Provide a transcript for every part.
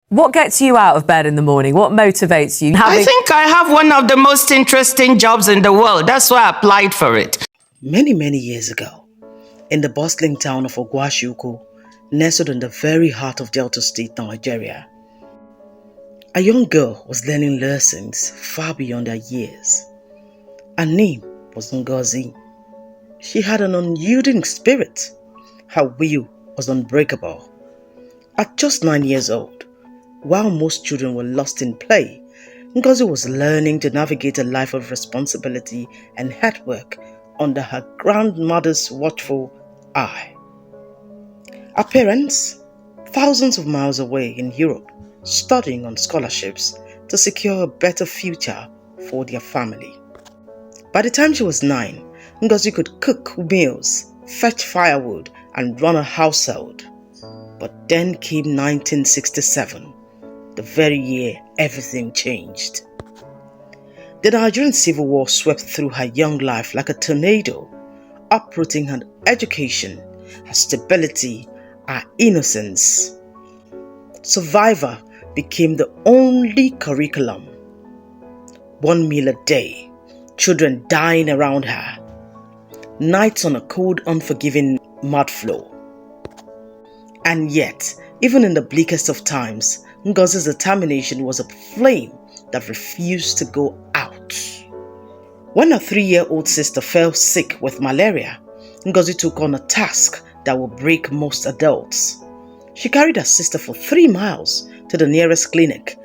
What gets you out of bed in the morning? What motivates you? I think I have one of the most interesting jobs in the world. That's why I applied for it. Many years ago, in the bustling town of Ogwashiuku, nestled in the very heart of Delta State, Nigeria, a young girl was learning lessons far beyond her years. Her name was Ngozi. She had an unyielding spirit. Her will was unbreakable. At just 9 years old, while most children were lost in play, Ngozi was learning to navigate a life of responsibility and hard work under her grandmother's watchful eye. Her parents, thousands of miles away in Europe, studying on scholarships to secure a better future for their family. By the time she was 9, Ngozi could cook meals, fetch firewood, and run a household. But then came 1967, the very year everything changed. The Nigerian Civil War swept through her young life like a tornado, uprooting her education, her stability, her innocence. Survivor became the only curriculum. 1 meal a day, children dying around her, nights on a cold, unforgiving mud floor. And yet, even in the bleakest of times, Ngozi's determination was a flame that refused to go out. When her 3-year-old sister fell sick with malaria, Ngozi took on a task that would break most adults. She carried her sister for 3 miles to the nearest clinic,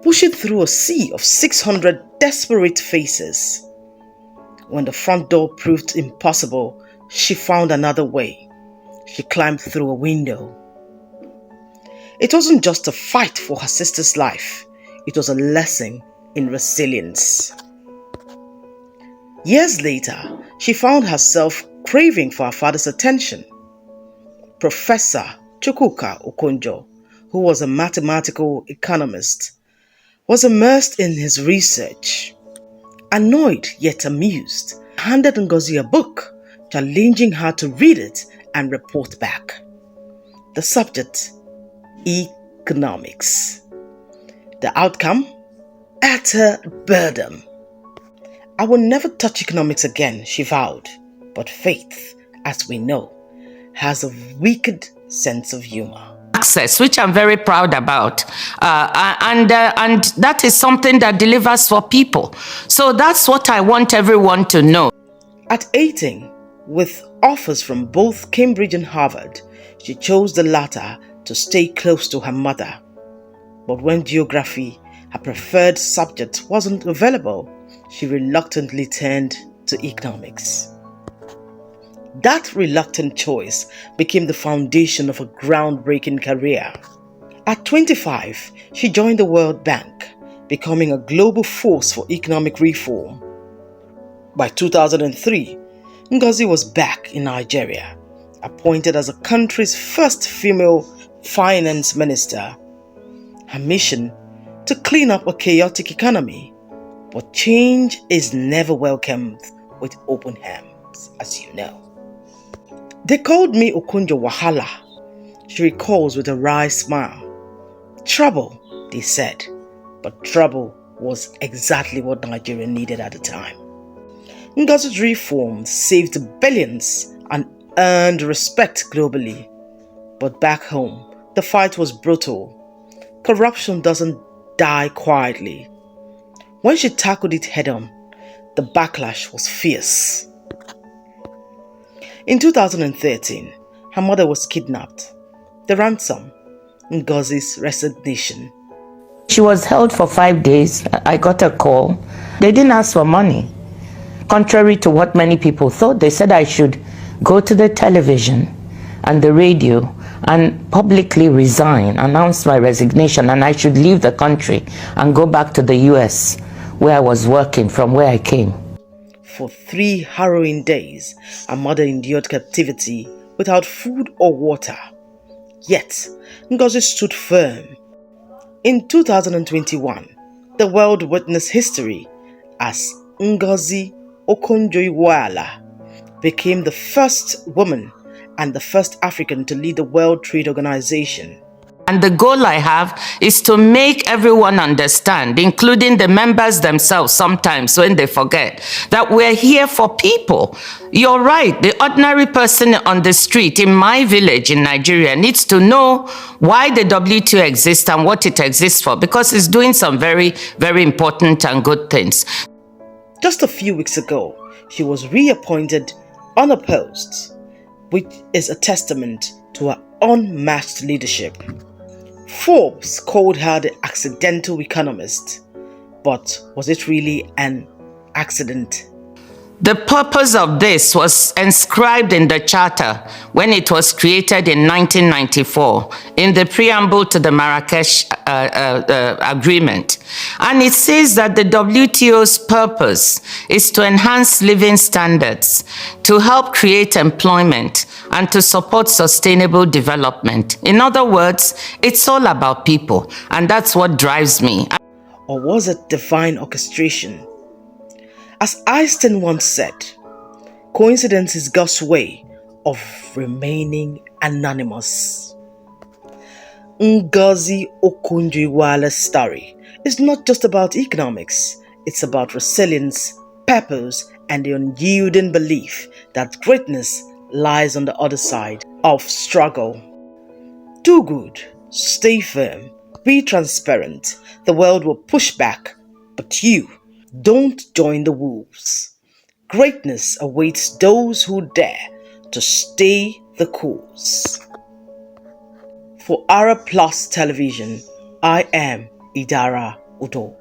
pushing through a sea of 600 desperate faces. When the front door proved impossible, she found another way. She climbed through a window. It wasn't just a fight for her sister's life, it was a lesson in resilience. Years later, she found herself craving for her father's attention. Professor Ngozi Okonjo, who was a mathematical economist, was immersed in his research. Annoyed yet amused, handed Ngozi a book, challenging her to read it and report back. The subject: economics. The outcome? Utter boredom. I will never touch economics again, she vowed. But faith, as we know, has a wicked sense of humor. Access, which I'm very proud about, and that is something that delivers for people. So that's what I want everyone to know. At 18, with offers from both Cambridge and Harvard, she chose the latter to stay close to her mother. But when geography, her preferred subject, wasn't available, she reluctantly turned to economics. That reluctant choice became the foundation of a groundbreaking career. At 25, she joined the World Bank, becoming a global force for economic reform. By 2003, Ngozi was back in Nigeria, appointed as the country's first female finance minister. Her mission: to clean up a chaotic economy. But change is never welcomed with open arms, as you know. They called me Okonjo-Iweala, she recalls with a wry smile. Trouble, they said, but trouble was exactly what Nigeria needed at the time. Ngozi's reforms saved billions and earned respect globally. But back home, the fight was brutal. Corruption doesn't die quietly. When she tackled it head-on, the backlash was fierce. In 2013, her mother was kidnapped. The ransom: Ngozi's resignation. She was held for 5 days. I got a call. They didn't ask for money. Contrary to what many people thought, they said I should go to the television and the radio and publicly resign, announce my resignation, and I should leave the country and go back to the US, where I was working from where I came. For 3 harrowing days, her mother endured captivity without food or water. Yet, Ngozi stood firm. In 2021, the world witnessed history as Ngozi Okonjo-Iweala became the first woman and the first African to lead the World Trade Organization. And the goal I have is to make everyone understand, including the members themselves sometimes when they forget, that we're here for people. You're right, the ordinary person on the street in my village in Nigeria needs to know why the WTO exists and what it exists for, because it's doing some very, very important and good things. Just a few weeks ago, she was reappointed unopposed, which is a testament to her unmatched leadership. Forbes called her the accidental economist, but was it really an accident? The purpose of this was inscribed in the Charter when it was created in 1994 in the preamble to the Marrakesh Agreement. And it says that the WTO's purpose is to enhance living standards, to help create employment, and to support sustainable development. In other words, it's all about people, and that's what drives me. Or was it divine orchestration? As Einstein once said, coincidence is God's way of remaining anonymous. Ngozi Okonjo-Iweala's story is not just about economics, it's about resilience, purpose, and the unyielding belief that greatness lies on the other side of struggle. Do good, stay firm, be transparent. The world will push back, but you don't join the wolves. Greatness awaits those who dare to stay the course. For Arab Plus Television, I am Idara Udoh.